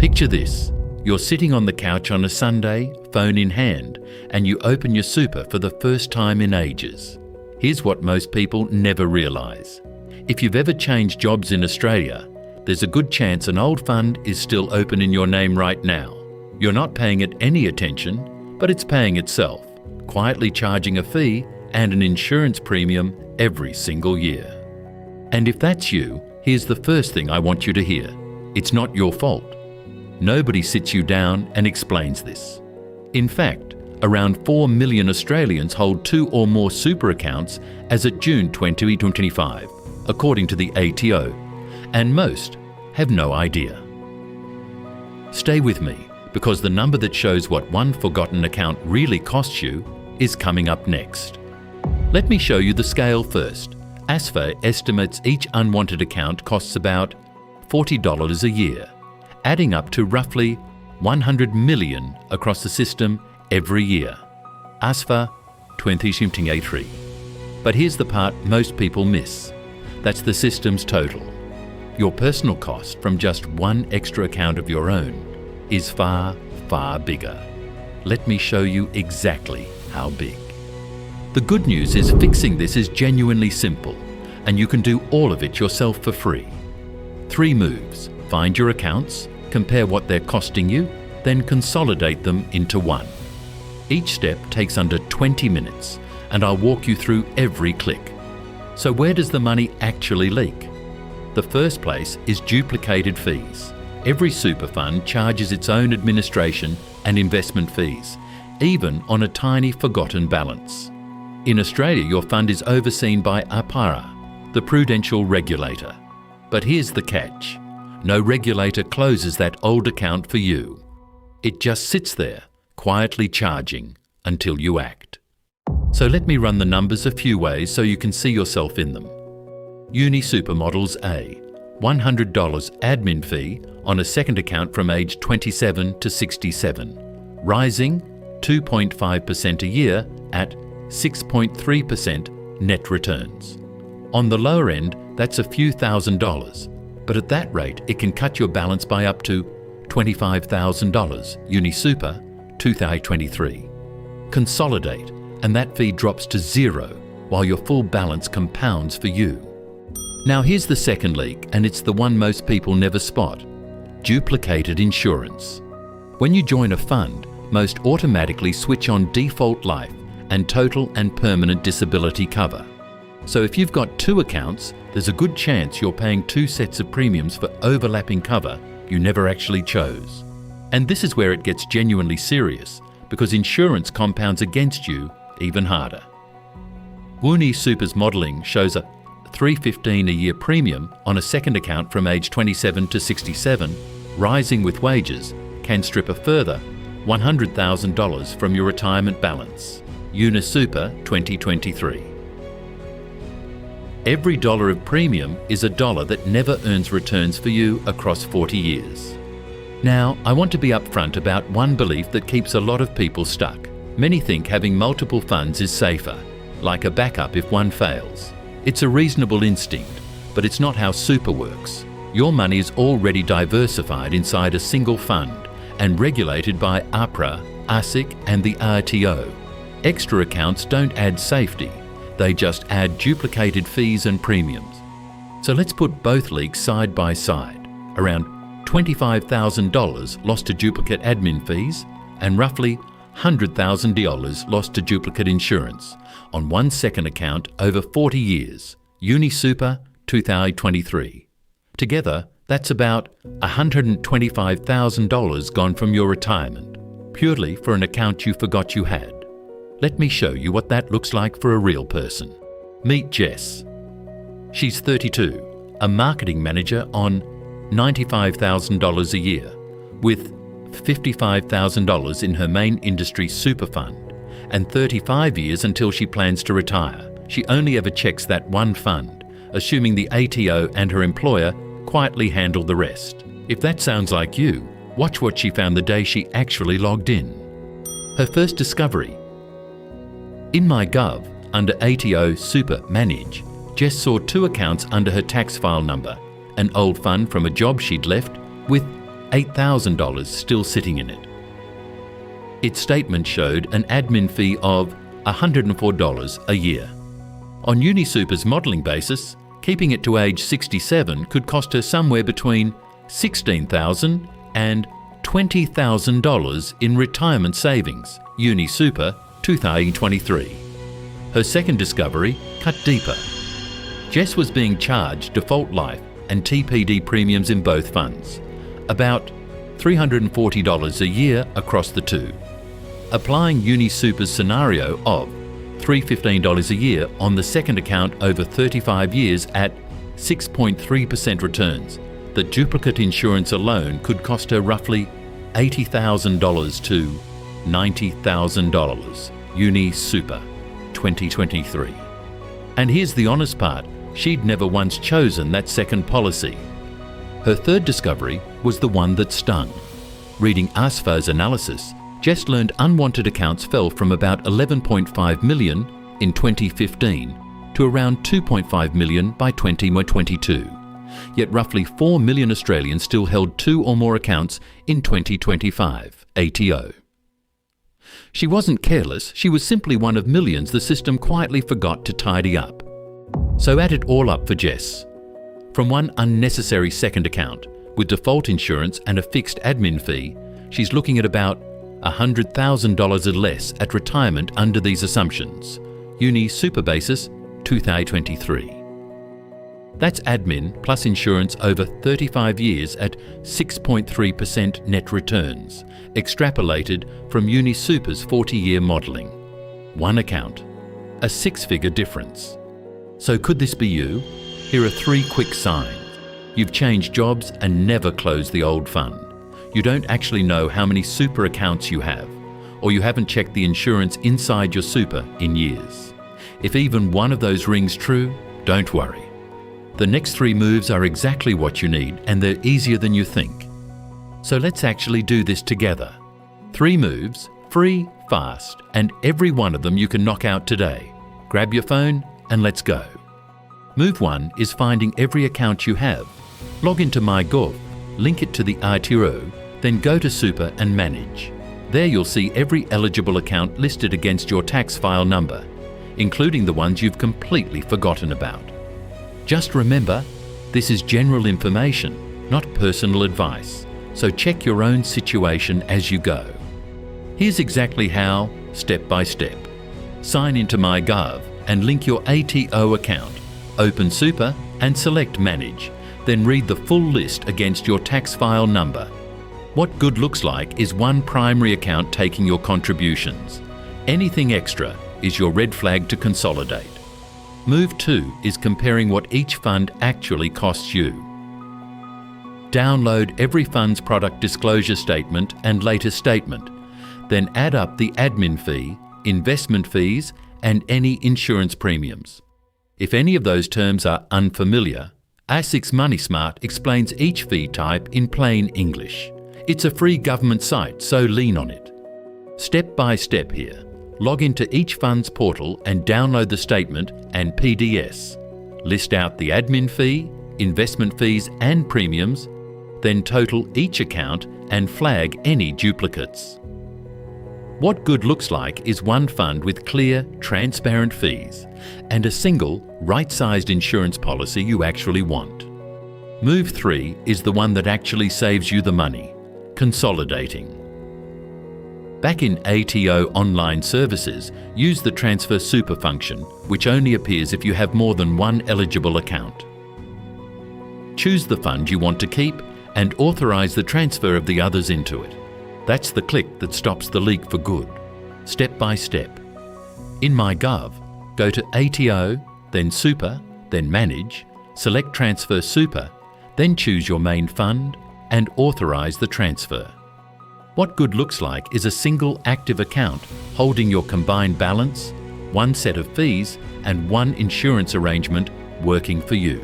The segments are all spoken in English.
Picture this. You're sitting on the couch on a Sunday, phone in hand, and you open your super for the first time in ages. Here's what most people never realise. If you've ever changed jobs in Australia, there's a good chance an old fund is still open in your name right now. You're not paying it any attention, but it's paying itself, quietly charging a fee and an insurance premium every single year. And if that's you, here's the first thing I want you to hear. It's not your fault. Nobody sits you down and explains this. In fact, around 4 million Australians hold 2 or more super accounts as of June 2025, according to the ATO, and most have no idea. Stay with me, because the number that shows what one forgotten account really costs you is coming up next. Let me show you the scale first. ASFA estimates each unwanted account costs about $40 a year, adding up to roughly 100 million across the system every year. ASFA 2023. But here's the part most people miss. That's the system's total. Your personal cost from just one extra account of your own is far, far bigger. Let me show you exactly how big. The good news is fixing this is genuinely simple, and you can do all of it yourself for free. 3 moves. Find your accounts, compare what they're costing you, then consolidate them into one. Each step takes under 20 minutes, and I'll walk you through every click. So where does the money actually leak? The first place is duplicated fees. Every super fund charges its own administration and investment fees, even on a tiny forgotten balance. In Australia, your fund is overseen by APRA, the prudential regulator. But here's the catch. No regulator closes that old account for you. It just sits there, quietly charging, until you act. So let me run the numbers a few ways so you can see yourself in them. Uni Supermodels A, $100 admin fee on a second account from age 27 to 67, rising 2.5% a year at 6.3% net returns. On the lower end, that's a few $1,000s, but at that rate, it can cut your balance by up to $25,000, Uni Super 2023. Consolidate, and that fee drops to zero while your full balance compounds for you. Now here's the second leak, and it's the one most people never spot. Duplicated insurance. When you join a fund, most automatically switch on default life and total and permanent disability cover. So if you've got 2 accounts, there's a good chance you're paying 2 sets of premiums for overlapping cover you never actually chose. And this is where it gets genuinely serious, because insurance compounds against you even harder. Uni Super's modelling shows a $315 a year premium on a second account from age 27 to 67, rising with wages, can strip a further $100,000 from your retirement balance. Uni Super 2023. Every dollar of premium is a dollar that never earns returns for you across 40 years. Now, I want to be upfront about one belief that keeps a lot of people stuck. Many think having multiple funds is safer, like a backup if one fails. It's a reasonable instinct, but it's not how super works. Your money is already diversified inside a single fund and regulated by APRA, ASIC and the RTO. Extra accounts don't add safety. They just add duplicated fees and premiums. So let's put both leaks side by side. Around $25,000 lost to duplicate admin fees and roughly $100,000 lost to duplicate insurance on one second account over 40 years. Uni Super 2023. Together, that's about $125,000 gone from your retirement, purely for an account you forgot you had. Let me show you what that looks like for a real person. Meet Jess. She's 32, a marketing manager on $95,000 a year, with $55,000 in her main industry super fund, and 35 years until she plans to retire. She only ever checks that one fund, assuming the ATO and her employer quietly handle the rest. If that sounds like you, watch what she found the day she actually logged in. Her first discovery. In MyGov, under ATO Super Manage, Jess saw 2 accounts under her tax file number, an old fund from a job she'd left with $8,000 still sitting in it. Its statement showed an admin fee of $104 a year. On UniSuper's modelling basis, keeping it to age 67 could cost her somewhere between $16,000 and $20,000 in retirement savings. UniSuper 2023. Her second discovery cut deeper. Jess was being charged default life and TPD premiums in both funds, about $340 a year across the two. Applying UniSuper's scenario of $315 a year on the second account over 35 years at 6.3% returns, the duplicate insurance alone could cost her roughly $80,000 to $90,000. UniSuper 2023. And here's the honest part, she'd never once chosen that second policy. Her third discovery was the one that stung. Reading ASFA's analysis, Jess learned unwanted accounts fell from about 11.5 million in 2015 to around 2.5 million by 2022. Yet roughly 4 million Australians still held 2 or more accounts in 2025, ATO. She wasn't careless, she was simply one of millions the system quietly forgot to tidy up. So add it all up for Jess. From one unnecessary second account, with default insurance and a fixed admin fee, she's looking at about $100,000 or less at retirement under these assumptions. UniSuper basis 2023. That's admin plus insurance over 35 years at 6.3% net returns, extrapolated from UniSuper's 40-year modelling. One account, a 6-figure difference. So could this be you? Here are 3 quick signs. You've changed jobs and never closed the old fund. You don't actually know how many super accounts you have, or you haven't checked the insurance inside your super in years. If even one of those rings true, don't worry. The next 3 moves are exactly what you need, and they're easier than you think. So let's actually do this together. 3 moves, free, fast, and every one of them you can knock out today. Grab your phone and let's go. Move 1 is finding every account you have. Log into MyGov, link it to the ITO, then go to Super and Manage. There you'll see every eligible account listed against your tax file number, including the ones you've completely forgotten about. Just remember, this is general information, not personal advice, so check your own situation as you go. Here's exactly how, step by step. Sign into MyGov and link your ATO account. Open Super and select Manage, then read the full list against your tax file number. What good looks like is one primary account taking your contributions. Anything extra is your red flag to consolidate. Move 2 is comparing what each fund actually costs you. Download every fund's product disclosure statement and latest statement, then add up the admin fee, investment fees, and any insurance premiums. If any of those terms are unfamiliar, ASIC's MoneySmart explains each fee type in plain English. It's a free government site, so lean on it. Step by step here. Log into each fund's portal and download the statement and PDS. List out the admin fee, investment fees and premiums, then total each account and flag any duplicates. What good looks like is one fund with clear, transparent fees and a single, right-sized insurance policy you actually want. Move 3 is the one that actually saves you the money. Consolidating. Back in ATO online services, use the Transfer Super function, which only appears if you have more than one eligible account. Choose the fund you want to keep and authorize the transfer of the others into it. That's the click that stops the leak for good. Step by step. In MyGov, go to ATO, then Super, then Manage, select Transfer Super, then choose your main fund and authorize the transfer. What good looks like is a single active account holding your combined balance, one set of fees, and one insurance arrangement working for you.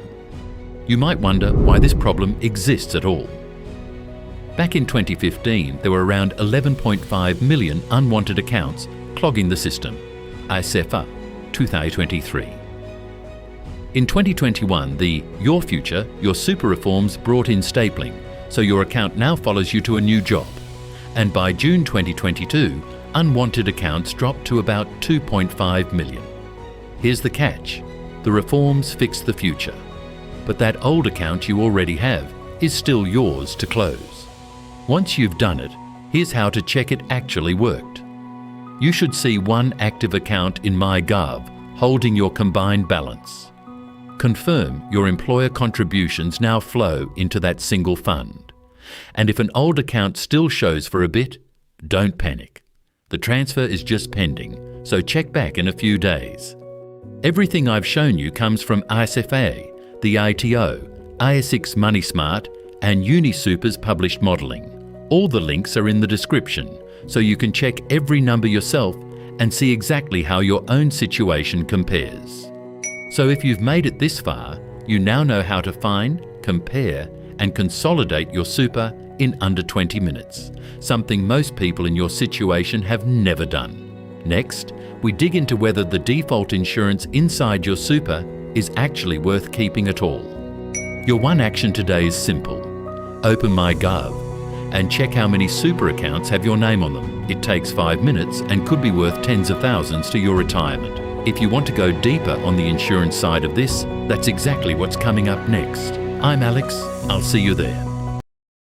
You might wonder why this problem exists at all. Back in 2015, there were around 11.5 million unwanted accounts clogging the system. ASFA 2023. In 2021, the Your Future, Your Super reforms brought in stapling, so your account now follows you to a new job. And by June 2022, unwanted accounts dropped to about 2.5 million. Here's the catch. The reforms fix the future. But that old account you already have is still yours to close. Once you've done it, here's how to check it actually worked. You should see one active account in MyGov holding your combined balance. Confirm your employer contributions now flow into that single fund. And if an old account still shows for a bit, don't panic. The transfer is just pending, so check back in a few days. Everything I've shown you comes from ISFA, the ATO, ASX Money Smart and UniSuper's published modelling. All the links are in the description, so you can check every number yourself and see exactly how your own situation compares. So if you've made it this far, you now know how to find, compare and consolidate your super in under 20 minutes, something most people in your situation have never done. Next, we dig into whether the default insurance inside your super is actually worth keeping at all. Your one action today is simple. Open MyGov and check how many super accounts have your name on them. It takes 5 minutes and could be worth tens of thousands to your retirement. If you want to go deeper on the insurance side of this, that's exactly what's coming up next. I'm Alex. I'll see you there.